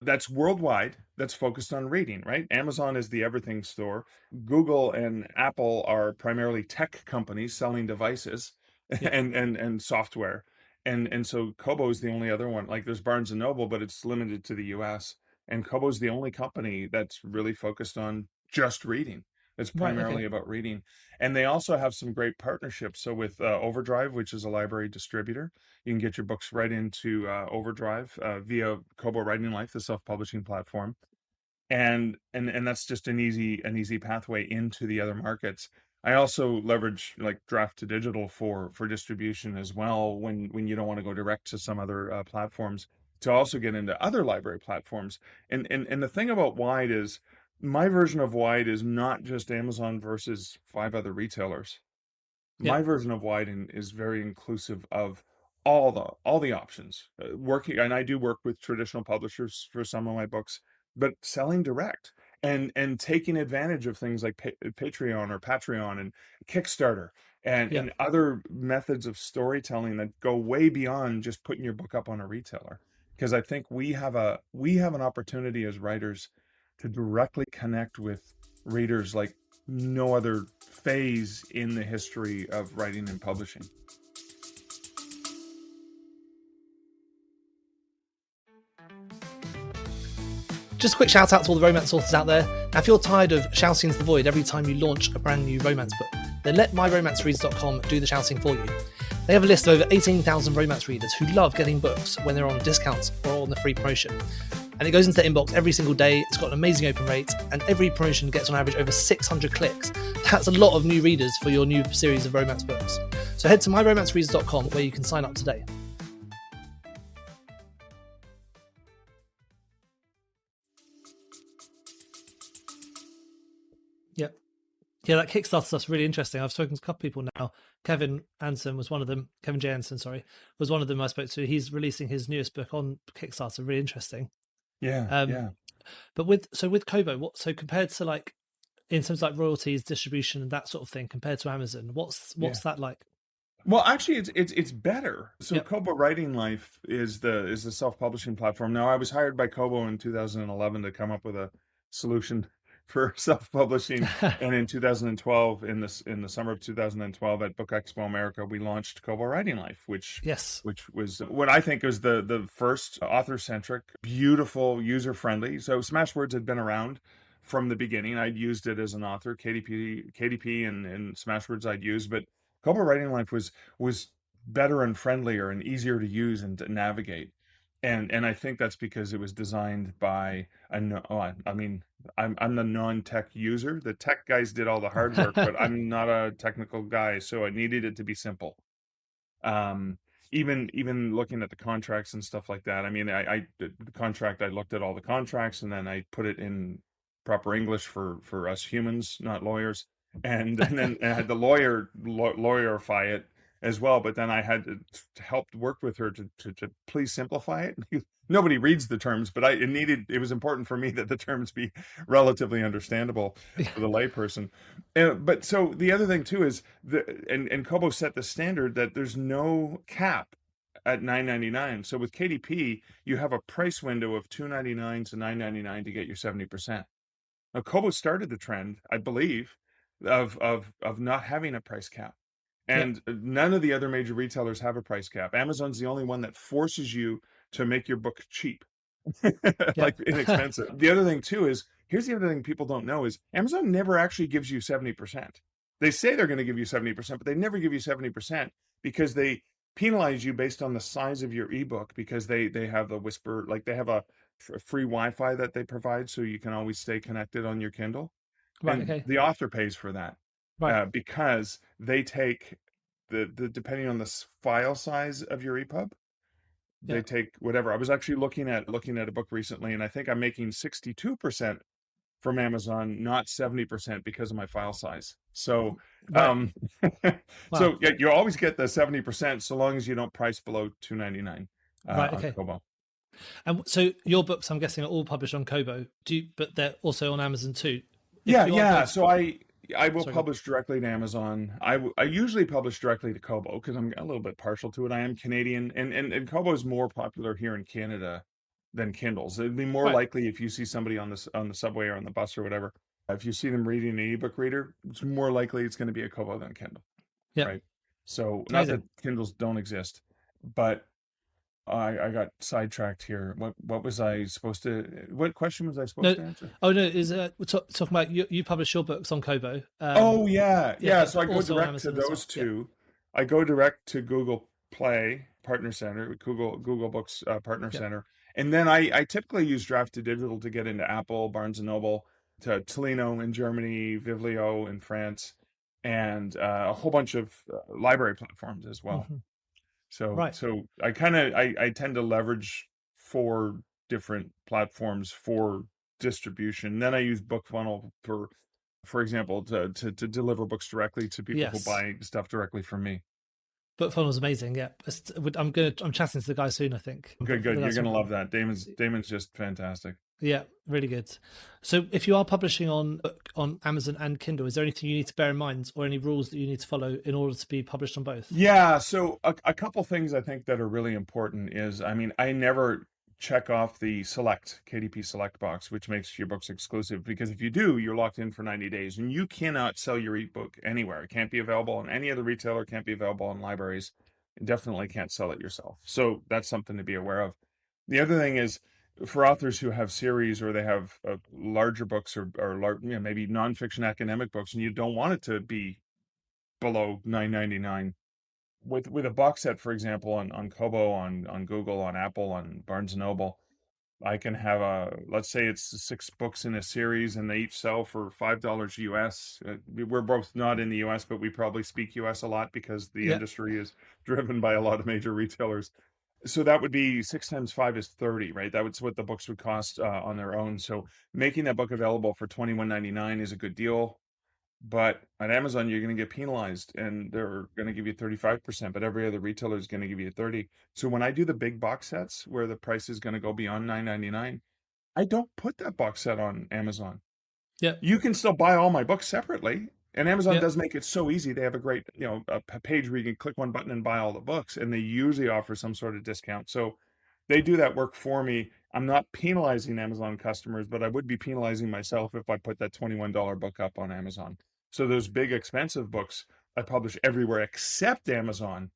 Speaker 2: that's worldwide that's focused on reading, right? Amazon is the everything store. Google and Apple are primarily tech companies selling devices
Speaker 1: Yeah.
Speaker 2: and software. And so Kobo is the only other one. Like there's Barnes and Noble, but it's limited to the US. And Kobo is the only company that's really focused on just reading. It's
Speaker 1: Right. Okay.
Speaker 2: primarily about reading. And they also have some great partnerships. So with Overdrive, which is a library distributor, you can get your books right into Overdrive via Kobo Writing Life, the self-publishing platform, and that's just an easy pathway into the other markets. I also leverage like draft to digital for distribution as well when you don't want to go direct to some other platforms to also get into other library platforms. And the thing about Wide is my version of Wide is not just Amazon versus five other retailers.
Speaker 1: Yeah.
Speaker 2: My version of Widen is very inclusive of all the options. Working, and I do work with traditional publishers for some of my books, but selling direct and taking advantage of things like Patreon and Kickstarter
Speaker 1: Yeah.
Speaker 2: and other methods of storytelling that go way beyond just putting your book up on a retailer. Because I think we have an opportunity as writers to directly connect with readers like no other phase in the history of writing and publishing.
Speaker 1: Just a quick shout out to all the romance authors out there. Now, if you're tired of shouting into the void every time you launch a brand new romance book, then let myromancereads.com do the shouting for you. They have a list of over 18,000 romance readers who love getting books when they're on discounts or on the free promotion. And it goes into their inbox every single day. It's got an amazing open rate, and every promotion gets on average over 600 clicks. That's a lot of new readers for your new series of romance books. So head to myromancereads.com where you can sign up today. Yeah. Yeah, that Kickstarter stuff's really interesting. I've spoken to a couple people now. Kevin Anson was one of them. Kevin J. Anson, sorry, was one of them I spoke to. He's releasing his newest book on Kickstarter. Really interesting.
Speaker 2: Yeah,
Speaker 1: Um,
Speaker 2: yeah,
Speaker 1: but with Kobo, compared to like in terms of like royalties, distribution, and that sort of thing, compared to Amazon,
Speaker 2: yeah.
Speaker 1: what's that like?
Speaker 2: Well, actually, it's better. So
Speaker 1: Yep.
Speaker 2: Kobo Writing Life is the self-publishing platform. Now, I was hired by Kobo in 2011 to come up with a solution for self-publishing, and in 2012, in the summer of 2012 at Book Expo America, we launched Kobo Writing Life, which
Speaker 1: Yes.
Speaker 2: which was what I think was the first author-centric, beautiful, user-friendly. So Smashwords had been around from the beginning. I'd used it as an author, KDP and Smashwords I'd used, but Kobo Writing Life was better and friendlier and easier to use and to navigate. And I think that's because it was designed by a no, oh, I mean, I'm the non-tech user. The tech guys did all the hard work, but I'm not a technical guy, so I needed it to be simple. Um, even looking at the contracts and stuff like that. I mean, the contract, I looked at all the contracts and then I put it in proper English for us humans, not lawyers. And then I had the lawyerify it as well. But then I had to help work with her to please simplify it. Nobody reads the terms, but it was important for me that the terms be relatively understandable for the layperson. But so the other thing too is and Kobo set the standard that there's no cap at $9.99. So with KDP, you have a price window of $2.99 to $9.99 to get your 70%. Now Kobo started the trend, I believe, of not having a price cap.
Speaker 1: Yep.
Speaker 2: And none of the other major retailers have a price cap. Amazon's the only one that forces you to make your book cheap.
Speaker 1: Yep.
Speaker 2: Like inexpensive. The other thing too is here's the other thing people don't know is Amazon never actually gives you 70%. They say they're going to give you 70%, but they never give you 70% because they penalize you based on the size of your ebook because they have the whisper, like they have a free Wi-Fi that they provide so you can always stay connected on your Kindle.
Speaker 1: Right.
Speaker 2: And
Speaker 1: Okay.
Speaker 2: the author pays for that
Speaker 1: Right.
Speaker 2: because they take the depending on the file size of your EPUB, they
Speaker 1: Yep.
Speaker 2: take whatever. I was actually looking at a book recently, and I think I'm making 62% from Amazon, not 70% because of my file size. So,
Speaker 1: Right.
Speaker 2: um,
Speaker 1: Wow.
Speaker 2: so yeah, you always get the 70% so long as you don't price below $2.99
Speaker 1: Right.
Speaker 2: on
Speaker 1: Okay.
Speaker 2: Kobo.
Speaker 1: And so your books, I'm guessing, are all published on Kobo. But they're also on Amazon too. If
Speaker 2: Yeah,
Speaker 1: you are
Speaker 2: yeah.
Speaker 1: both,
Speaker 2: So I will
Speaker 1: sorry, go on.
Speaker 2: publish directly to Amazon. I usually publish directly to Kobo because I'm a little bit partial to it. I am Canadian, and Kobo is more popular here in Canada than Kindles. It'd be more
Speaker 1: Right.
Speaker 2: likely if you see somebody on the subway or on the bus or whatever. If you see them reading an ebook reader, it's more likely it's going to be a Kobo than a Kindle,
Speaker 1: Yeah.
Speaker 2: right? So not that
Speaker 1: Amazing.
Speaker 2: Kindles don't exist, but I got sidetracked here. What was I supposed to? What question was I supposed
Speaker 1: No.
Speaker 2: to answer?
Speaker 1: Oh no. Is we're talking about you publish your books on Kobo.
Speaker 2: Oh yeah,
Speaker 1: Yeah,
Speaker 2: yeah. So I
Speaker 1: but
Speaker 2: go
Speaker 1: also on
Speaker 2: direct to
Speaker 1: Amazon as well.
Speaker 2: those
Speaker 1: Yeah.
Speaker 2: two. I go direct to Google Play Partner Center, Google Books Partner
Speaker 1: Yeah.
Speaker 2: Center, and then I typically use Draft to Digital to get into Apple, Barnes and Noble, to Tolino in Germany, Viblio in France, and a whole bunch of library platforms as well.
Speaker 1: Hmm.
Speaker 2: So
Speaker 1: Right.
Speaker 2: I tend to leverage four different platforms for distribution. Then I use BookFunnel for example, to deliver books directly to people who
Speaker 1: Yes.
Speaker 2: buy stuff directly from me.
Speaker 1: Book Funnel was amazing. Yeah. I'm chatting to the guy soon, I think.
Speaker 2: Good,
Speaker 1: But
Speaker 2: good. You're
Speaker 1: that's
Speaker 2: gonna
Speaker 1: really
Speaker 2: love
Speaker 1: cool.
Speaker 2: that. Damon's just fantastic.
Speaker 1: Yeah, really good. So if you are publishing on Amazon and Kindle, is there anything you need to bear in mind or any rules that you need to follow in order to be published on both?
Speaker 2: Yeah, so a couple things I think that are really important is, I mean, I never check off the Select, KDP Select box, which makes your books exclusive, because if you do, you're locked in for 90 days and you cannot sell your ebook anywhere. It can't be available on any other retailer, can't be available in libraries. You definitely can't sell it yourself. So that's something to be aware of. The other thing is for authors who have series or they have larger books or maybe nonfiction academic books, and you don't want it to be below $9.99 with a box set, for example, on Kobo, on Google, on Apple, on Barnes and Noble, I can have let's say it's 6 books in a series, and they each sell for $5 US. We're both not in the US, but we probably speak US a lot because the
Speaker 1: Yeah.
Speaker 2: industry is driven by a lot of major retailers. So that would be 6 times 5 is 30, right? That's what the books would cost on their own. So making that book available for $21.99 is a good deal. But at Amazon, you're going to get penalized and they're going to give you 35%, but every other retailer is going to give you 30. So when I do the big box sets where the price is going to go beyond $9.99, I don't put that box set on Amazon.
Speaker 1: Yeah.
Speaker 2: You can still buy all my books separately. And Amazon
Speaker 1: Yeah.
Speaker 2: does make it so easy. They have a great, a page where you can click one button and buy all the books, and they usually offer some sort of discount. So they do that work for me. I'm not penalizing Amazon customers, but I would be penalizing myself if I put that $21 book up on Amazon. So those big expensive books I publish everywhere except Amazon.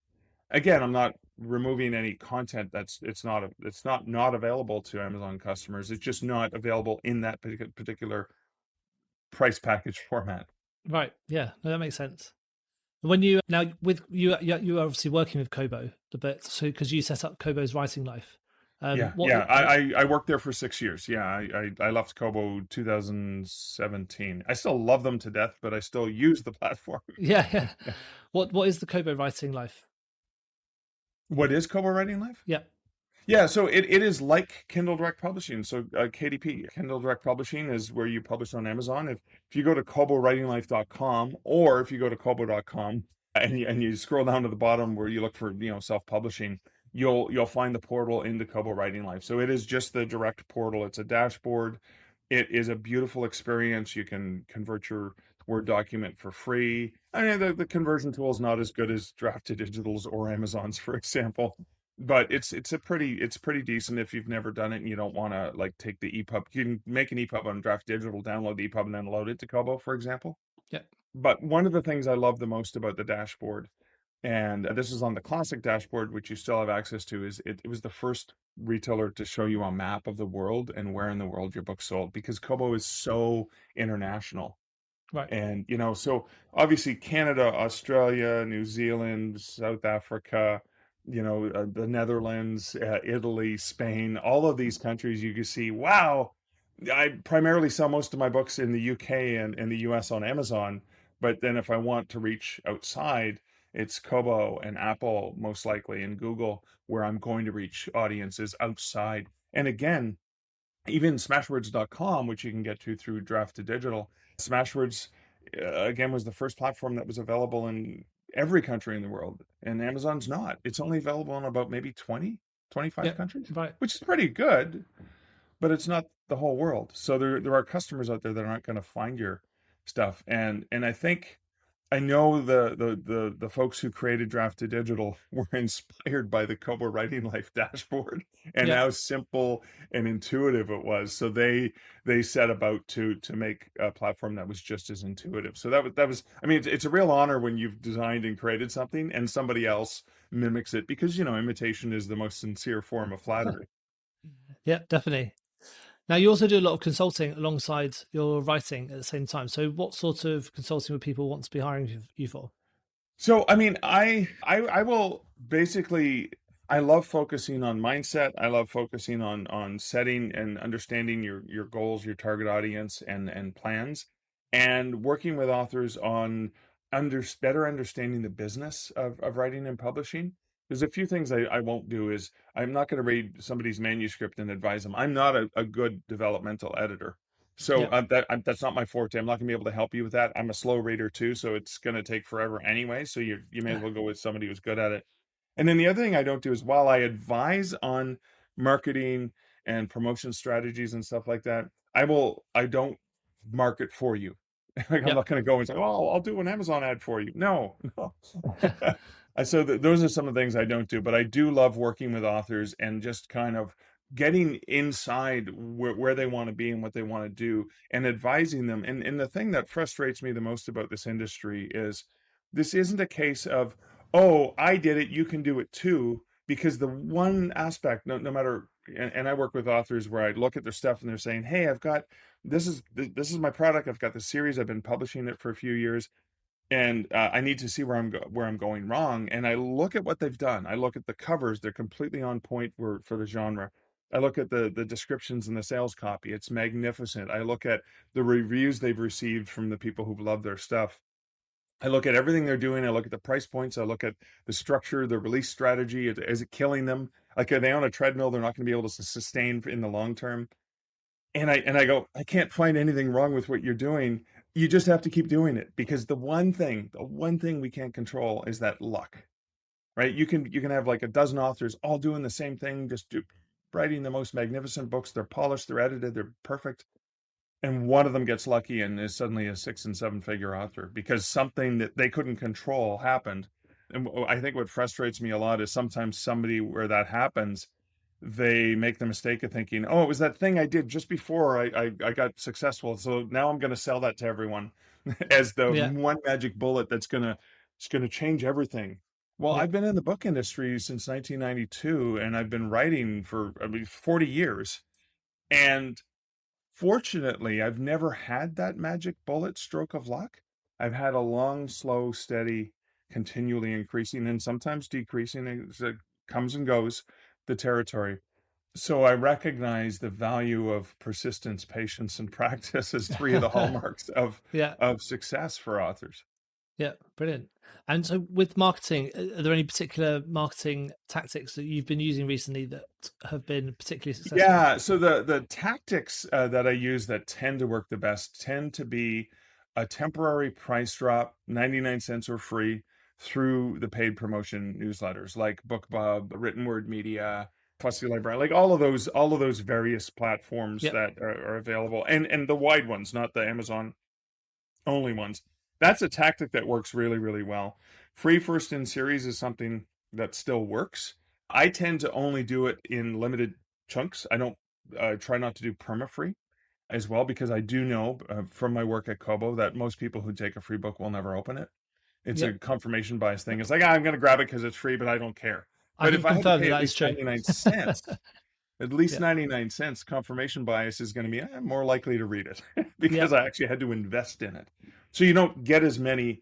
Speaker 2: Again, I'm not removing any content it's not available to Amazon customers. It's just not available in that particular price package format.
Speaker 1: Right. Yeah. No, that makes sense. When you now with you are obviously working with Kobo a bit, so because you set up Kobo's Writing Life.
Speaker 2: Yeah,
Speaker 1: What?
Speaker 2: yeah. I worked there for 6 years. Yeah, I left Kobo 2017. I still love them to death, but I still use the platform.
Speaker 1: Yeah, yeah. What is the Kobo writing life?
Speaker 2: What is Kobo Writing Life?
Speaker 1: Yeah,
Speaker 2: Yeah, so it is like Kindle Direct Publishing. So KDP, Kindle Direct Publishing, is where you publish on Amazon. If you go to kobowritinglife.com, or if you go to kobo.com and you scroll down to the bottom where you look for, self-publishing, you'll find the portal into Kobo Writing Life. So it is just the direct portal. It's a dashboard. It is a beautiful experience. You can convert your Word document for free. I mean, the conversion tool is not as good as Draft to Digital's or Amazon's, for example, but it's pretty decent if you've never done it and you don't want to like take the EPUB. You can make an EPUB on Draft Digital, download the EPUB, and then load it to Kobo, for example.
Speaker 1: yeah,
Speaker 2: But one of the things I love the most about the dashboard, and this is on the classic dashboard, which you still have access to, is it was the first retailer to show you a map of the world and where in the world your book sold, because Kobo is so international.
Speaker 1: right.
Speaker 2: And, so obviously Canada, Australia, New Zealand, South Africa, the Netherlands, Italy, Spain, all of these countries, you can see, wow, I primarily sell most of my books in the UK and the US on Amazon. But then if I want to reach outside, it's Kobo and Apple, most likely, and Google, where I'm going to reach audiences outside. And again, even smashwords.com, which you can get to through Draft to Digital. Smashwords, again, was the first platform that was available in every country in the world, and Amazon's not. It's only available in about maybe 20, 25
Speaker 1: Yeah,
Speaker 2: countries,
Speaker 1: right.
Speaker 2: which is pretty good, but it's not the whole world. So there are customers out there that aren't going to find your stuff. And I know the folks who created Draft to Digital were inspired by the Kobo Writing Life dashboard and
Speaker 1: Yeah,
Speaker 2: how simple and intuitive it was. So they set about to make a platform that was just as intuitive. So that was I mean, it's a real honor when you've designed and created something and somebody else mimics it, because imitation is the most sincere form of flattery.
Speaker 1: yeah, definitely. Now, you also do a lot of consulting alongside your writing at the same time. So, what sort of consulting would people want to be hiring you for?
Speaker 2: So, I mean, I will basically, I love focusing on mindset. I love focusing on setting and understanding your goals, your target audience, and plans, and working with authors on better understanding the business of writing and publishing. There's a few things I won't do. Is I'm not going to read somebody's manuscript and advise them. I'm not a good developmental editor. So
Speaker 1: Yeah,
Speaker 2: that's not my forte. I'm not going to be able to help you with that. I'm a slow reader too, so it's going to take forever anyway. So you may as well go with somebody who's good at it. And then the other thing I don't do is, while I advise on marketing and promotion strategies and stuff like that, I don't market for you. Like, I'm
Speaker 1: yeah,
Speaker 2: not going to go and say, "Oh, I'll do an Amazon ad for you." No, no. So those are some of the things I don't do, but I do love working with authors and just kind of getting inside where they want to be and what they want to do, and advising them. And the thing that frustrates me the most about this industry is, this isn't a case of, oh, I did it, you can do it too. Because the one aspect, no matter, and I work with authors where I look at their stuff and they're saying, hey, I've got, this is my product. I've got the series. I've been publishing it for a few years, and I need to see where I'm going wrong. And I look at what they've done. I look at the covers; they're completely on point for the genre. I look at the descriptions and the sales copy; it's magnificent. I look at the reviews they've received from the people who love their stuff. I look at everything they're doing. I look at the price points. I look at the structure, the release strategy. Is it killing them? Like, are they on a treadmill they're not going to be able to sustain in the long term? And I go, I can't find anything wrong with what you're doing. You just have to keep doing it, because the one thing we can't control is that luck, right? You can have like a dozen authors all doing the same thing, writing the most magnificent books. They're polished, they're edited, they're perfect, and one of them gets lucky and is suddenly a 6 and 7 figure author because something that they couldn't control happened. And I think what frustrates me a lot is sometimes somebody where that happens, they make the mistake of thinking, oh, it was that thing I did just before I got successful, so now I'm going to sell that to everyone as the
Speaker 1: yeah,
Speaker 2: one magic bullet it's going to change everything. Well,
Speaker 1: yeah,
Speaker 2: I've been in the book industry since 1992, and I've been writing for, I mean, 40 years. And fortunately, I've never had that magic bullet stroke of luck. I've had a long, slow, steady, continually increasing and sometimes decreasing as it comes and goes, the territory. So I recognize the value of persistence, patience, and practice as three of the hallmarks
Speaker 1: Yeah,
Speaker 2: of success for authors.
Speaker 1: yeah, brilliant. And so, with marketing, are there any particular marketing tactics that you've been using recently that have been particularly successful?
Speaker 2: Yeah, so the tactics that I use that tend to work the best tend to be a temporary price drop, 99 cents or free, through the paid promotion newsletters like BookBub, Written Word Media, Fussy Library, like all of those various platforms
Speaker 1: Yep,
Speaker 2: that are available, and the wide ones, not the Amazon only ones. That's a tactic that works really, really well. Free first in series is something that still works. I tend to only do it in limited chunks. I don't try not to do perma free as well, because I do know from my work at Kobo that most people who take a free book will never open it. It's a
Speaker 1: yep.
Speaker 2: confirmation bias thing. It's like, I'm going to grab it because it's free, but I don't care.
Speaker 1: I
Speaker 2: But
Speaker 1: can
Speaker 2: if I had to
Speaker 1: confirm that
Speaker 2: pay at
Speaker 1: that is
Speaker 2: least
Speaker 1: true.
Speaker 2: 99 cents, at least
Speaker 1: Yeah,
Speaker 2: 99 cents, confirmation bias is going to be more likely to read it
Speaker 1: yeah,
Speaker 2: because I actually had to invest in it. So you don't get as many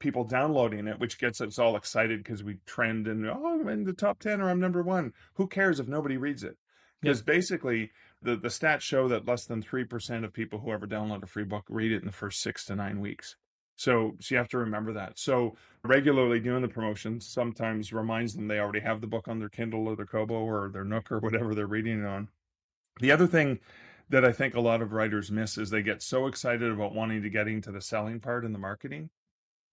Speaker 2: people downloading it, which gets us all excited because we trend and, oh, I'm in the top 10 or I'm number one. Who cares if nobody reads it?
Speaker 1: yeah,
Speaker 2: Because basically, the stats show that less than 3% of people who ever download a free book read it in the first 6 to 9 weeks. So you have to remember that. So regularly doing the promotions sometimes reminds them they already have the book on their Kindle or their Kobo or their Nook or whatever they're reading it on. The other thing that I think a lot of writers miss is they get so excited about wanting to get into the selling part in the marketing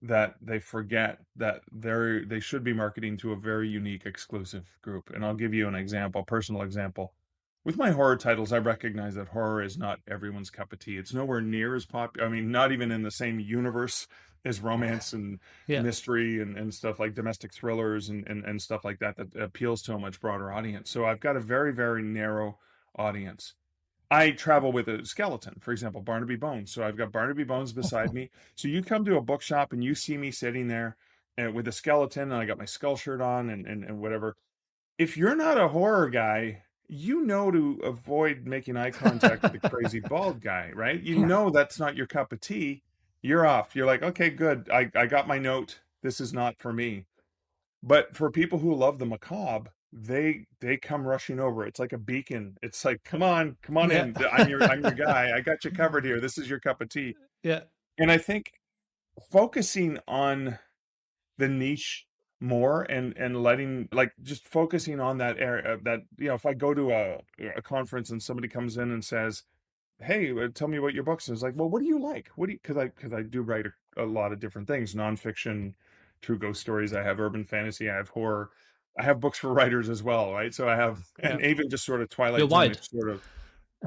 Speaker 2: that they forget that they should be marketing to a very unique exclusive group. And I'll give you an example, personal example. With my horror titles, I recognize that horror is not everyone's cup of tea. It's nowhere near as popular. I mean, not even in the same universe as romance and
Speaker 1: yeah,
Speaker 2: mystery and stuff like domestic thrillers and stuff like that that appeals to a much broader audience. So I've got a very, very narrow audience. I travel with a skeleton, for example, Barnaby Bones. So I've got Barnaby Bones beside me. So you come to a bookshop and you see me sitting there with a skeleton, and I got my skull shirt on and whatever. If you're not a horror guy, you know to avoid making eye contact with a crazy bald guy, right? You know that's not your cup of tea. You're off. You're like, okay, good. I got my note. This is not for me. But for people who love the macabre, they come rushing over. It's like a beacon. It's like, come on
Speaker 1: yeah,
Speaker 2: in. I'm your guy. I got you covered here. This is your cup of tea.
Speaker 1: yeah,
Speaker 2: And I think focusing on the niche more and letting, like, just focusing on that area that, if I go to a conference and somebody comes in and says, hey, tell me about your books. And it's like, well, what do you like? What do you, because I do write a lot of different things, nonfiction, true ghost stories. I have urban fantasy. I have horror. I have books for writers as well, right? So I have,
Speaker 1: yeah.
Speaker 2: and even just sort of
Speaker 1: You're
Speaker 2: Twilight
Speaker 1: wide.
Speaker 2: Zone-ish sort of,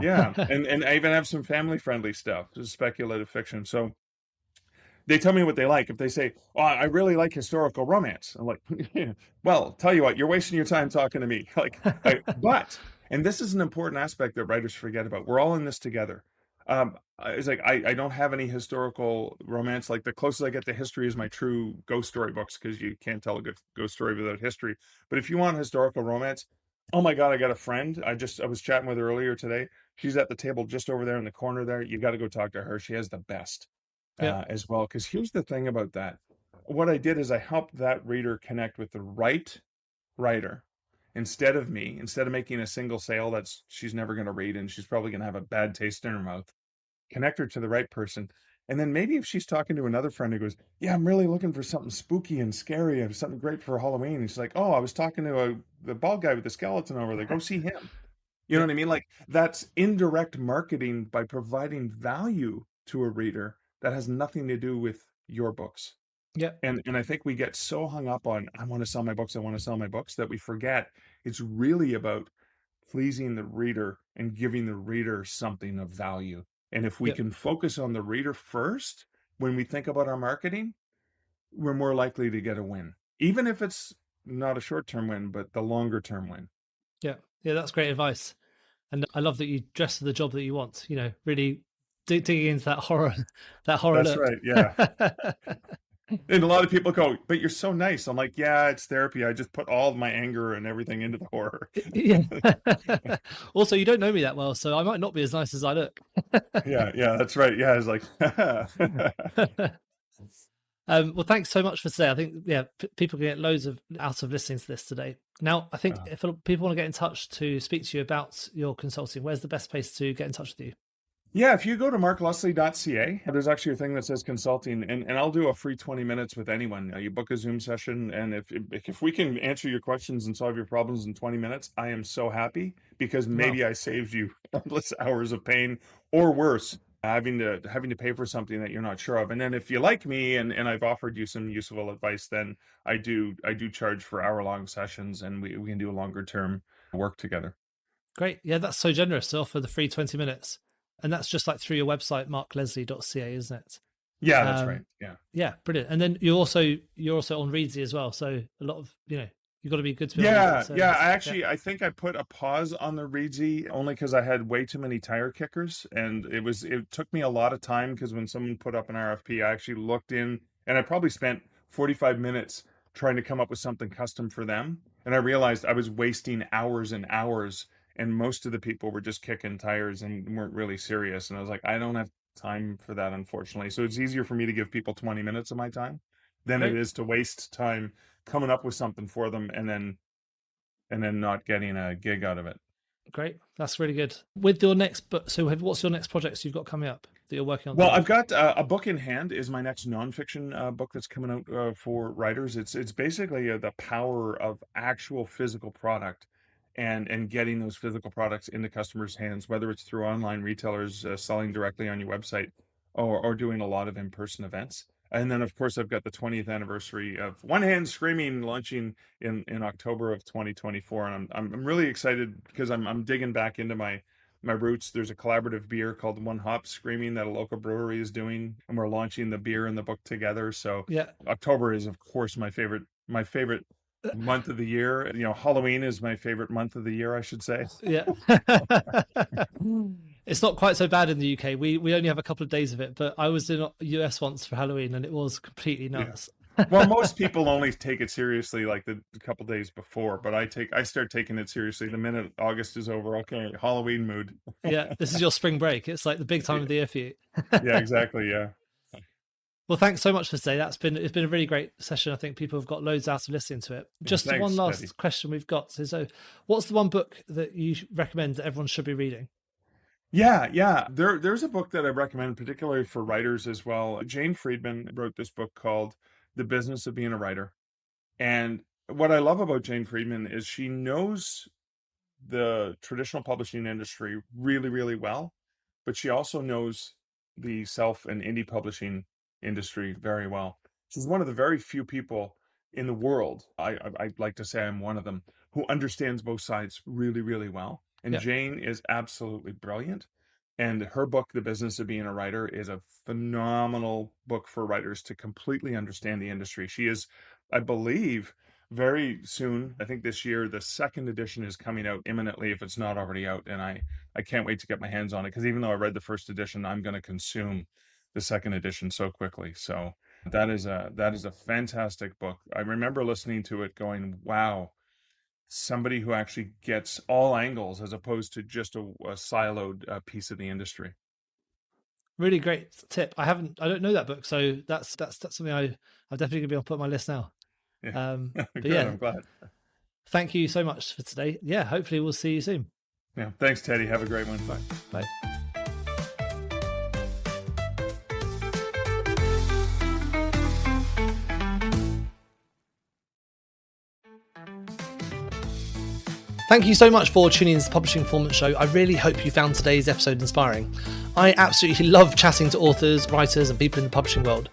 Speaker 2: yeah. And I even have some family friendly stuff, just speculative fiction. So they tell me what they like. If they say, "Oh, I really like historical romance," I'm like, yeah, "Well, tell you what, you're wasting your time talking to me." But, and this is an important aspect that writers forget about. We're all in this together. It's like I don't have any historical romance. Like the closest I get to history is my true ghost story books because you can't tell a good ghost story without history. But if you want historical romance, oh my God, I got a friend. I was chatting with her earlier today. She's at the table just over there in the corner there. You got to go talk to her. She has the best
Speaker 1: Yeah,
Speaker 2: as well. Because here's the thing about that. What I did is I helped that reader connect with the right writer instead of me, instead of making a single sale that's she's never going to read and she's probably going to have a bad taste in her mouth. Connect her to the right person. And then maybe if she's talking to another friend who goes, yeah, I'm really looking for something spooky and scary and something great for Halloween. And she's like, oh, I was talking to the bald guy with the skeleton over there. Go see him. You know
Speaker 1: yeah,
Speaker 2: what I mean? Like that's indirect marketing by providing value to a reader that has nothing to do with your books.
Speaker 1: yeah,
Speaker 2: And I think we get so hung up on I want to sell my books, I want to sell my books that we forget it's really about pleasing the reader and giving the reader something of value. And if we
Speaker 1: yeah.
Speaker 2: can focus on the reader first when we think about our marketing, we're more likely to get a win. Even if it's not a short-term win, but the longer term win.
Speaker 1: Yeah, yeah, that's great advice, and I love that you dress for the job that you want. You know, really digging into that horror, that horror
Speaker 2: That's
Speaker 1: look.
Speaker 2: right. Yeah. And a lot of people go, but you're so nice. I'm like, yeah, it's therapy. I just put all of my anger and everything into the horror.
Speaker 1: Yeah. Also, you don't know me that well, so I might not be as nice as I look.
Speaker 2: Yeah, yeah, that's right. Yeah, it's like,
Speaker 1: Well, thanks so much for today. I think, people can get loads out of listening to this today. Now, I think if people want to get in touch to speak to you about your consulting, where's the best place to get in touch with you?
Speaker 2: Yeah, if you go to markleslie.ca, there's actually a thing that says consulting, and I'll do a free 20 minutes with anyone. You book a Zoom session, and if we can answer your questions and solve your problems in 20 minutes, I am so happy, because maybe I saved you countless hours of pain, or worse, having to pay for something that you're not sure of. And then if you like me and I've offered you some useful advice, then I do charge for hour-long sessions, and we can do a longer term work together.
Speaker 1: Great. Yeah, that's so generous to offer the free 20 minutes. And that's just like through your website, markleslie.ca, isn't it?
Speaker 2: Yeah, that's right. Yeah.
Speaker 1: Yeah, brilliant. And then you're also on Readsy as well. So a lot of, you've got to be good to be on Readsy.
Speaker 2: I think I put a pause on the Readsy only because I had way too many tire kickers, and it took me a lot of time, because when someone put up an RFP, I actually looked in, and I probably spent 45 minutes trying to come up with something custom for them. And I realized I was wasting hours and hours, and most of the people were just kicking tires and weren't really serious. And I was like, I don't have time for that, unfortunately. So it's easier for me to give people 20 minutes of my time than it is to waste time coming up with something for them and then not getting a gig out of it.
Speaker 1: Great. That's really good. With your next book, so what's your next projects you've got coming up that you're working on?
Speaker 2: Well, I've got a book in hand, is my next nonfiction book that's coming out for writers. It's basically the power of actual physical product, and getting those physical products into customers' hands, whether it's through online retailers selling directly on your website, or doing a lot of in-person events. And then, of course, I've got the 20th anniversary of One Hand Screaming launching in October of 2024, and I'm really excited because I'm digging back into my roots. There's a collaborative beer called One Hop Screaming that a local brewery is doing, and we're launching the beer and the book together. So October is, of course, my favorite month of the year. Halloween is my favorite month of the year, I should say.
Speaker 1: Yeah. It's not quite so bad in the UK. We only have a couple of days of it, but I was in the US once for Halloween, and it was completely nuts.
Speaker 2: Yeah. Well, most people only take it seriously like the couple days before, but I start taking it seriously the minute August is over. Okay, Halloween mood.
Speaker 1: Yeah, this is your spring break. It's like the big time of the year for you.
Speaker 2: Yeah, exactly. Yeah.
Speaker 1: Well, thanks so much for today. It's been a really great session. I think people have got loads out of listening to it. Just one last question we've got. So what's the one book that you recommend that everyone should be reading?
Speaker 2: Yeah. There's a book that I recommend, particularly for writers as well. Jane Friedman wrote this book called The Business of Being a Writer. And what I love about Jane Friedman is she knows the traditional publishing industry really, really well, but she also knows the self and indie publishing industry very well. She's one of the very few people in the world, I'd like to say I'm one of them, who understands both sides really, really well. And Jane is absolutely brilliant. And her book, The Business of Being a Writer, is a phenomenal book for writers to completely understand the industry. She is, I believe, very soon, I think this year, the second edition is coming out imminently, if it's not already out. And I can't wait to get my hands on it, because even though I read the first edition, I'm going to consume the second edition so quickly. So that is a fantastic book. I remember listening to it going, wow, somebody who actually gets all angles as opposed to just a siloed piece of the industry.
Speaker 1: Really great tip. I don't know that book, so that's something I'm definitely gonna be able to put on my list now.
Speaker 2: Yeah.
Speaker 1: But
Speaker 2: Good, I'm glad.
Speaker 1: Thank you so much for today. Yeah, hopefully we'll see you soon.
Speaker 2: Yeah, thanks, Teddy. Have a great one. Bye.
Speaker 1: Bye. Thank you so much for tuning in to the Publishing Performance Show. I really hope you found today's episode inspiring. I absolutely love chatting to authors, writers, and people in the publishing world.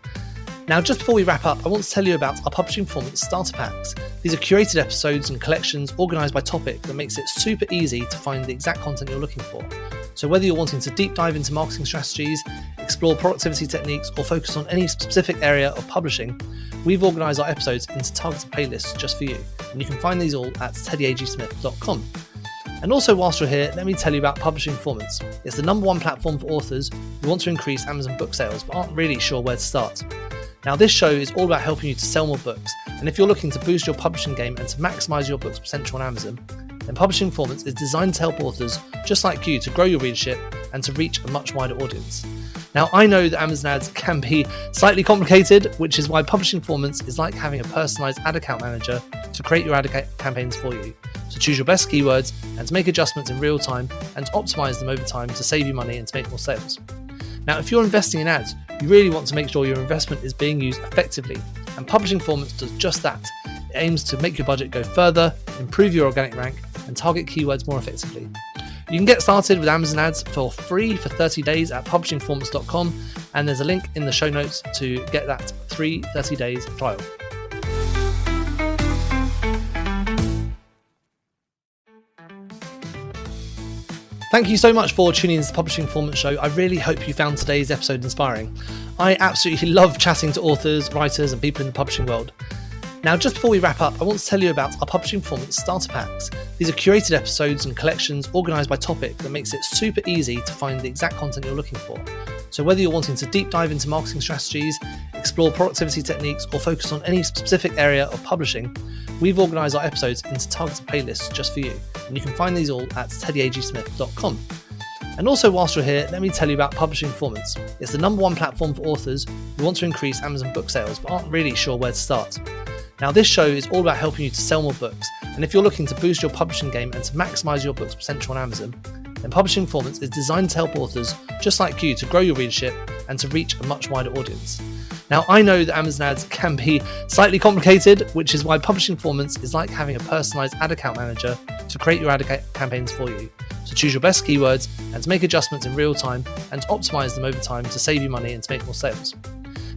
Speaker 1: Now, just before we wrap up, I want to tell you about our Publishing Performance Starter Packs. These are curated episodes and collections organised by topic that makes it super easy to find the exact content you're looking for. So whether you're wanting to deep dive into marketing strategies, explore productivity techniques, or focus on any specific area of publishing, we've organised our episodes into targeted playlists just for you. And you can find these all at teddyagsmith.com. And also, whilst you're here, let me tell you about Publishing Performance. It's the #1 platform for authors who want to increase Amazon book sales but aren't really sure where to start. Now, this show is all about helping you to sell more books, and if you're looking to boost your publishing game and to maximise your book's potential on Amazon, then Publishing Performance is designed to help authors just like you to grow your readership and to reach a much wider audience. Now, I know that Amazon ads can be slightly complicated, which is why Publishing Performance is like having a personalized ad account manager to create your ad campaigns for you, to choose your best keywords and to make adjustments in real time and to optimize them over time to save you money and to make more sales. Now, if you're investing in ads, you really want to make sure your investment is being used effectively, and Publishing Performance does just that. It aims to make your budget go further, improve your organic rank, and target keywords more effectively. You can get started with Amazon ads for free for 30 days at publishingperformance.com, and there's a link in the show notes to get that free 30 days trial. Thank you so much for tuning in to the Publishing Performance Show. I really hope you found today's episode inspiring. I absolutely love chatting to authors, writers, and people in the publishing world. Now, just before we wrap up, I want to tell you about our Publishing Performance Starter Packs. These are curated episodes and collections organised by topic that makes it super easy to find the exact content you're looking for. So whether you're wanting to deep dive into marketing strategies, explore productivity techniques, or focus on any specific area of publishing, we've organised our episodes into targeted playlists just for you. And you can find these all at teddyagsmith.com. And also, whilst you're here, let me tell you about Publishing Performance. It's the #1 platform for authors who want to increase Amazon book sales but aren't really sure where to start. Now, this show is all about helping you to sell more books, and if you're looking to boost your publishing game and to maximise your book's potential on Amazon, then Publishing Performance is designed to help authors just like you to grow your readership and to reach a much wider audience. Now, I know that Amazon ads can be slightly complicated, which is why Publishing Performance is like having a personalised ad account manager to create your ad campaigns for you, to choose your best keywords and to make adjustments in real time and to optimize them over time to save you money and to make more sales.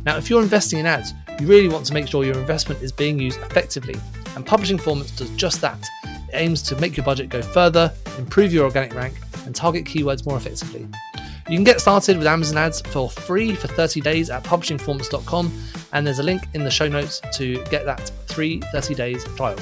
Speaker 1: Now, if you're investing in ads, you really want to make sure your investment is being used effectively, and Publishing Performance does just that. It aims to make your budget go further, improve your organic rank, and target keywords more effectively. You can get started with Amazon ads for free for 30 days at publishingperformance.com, and there's a link in the show notes to get that free 30 days trial.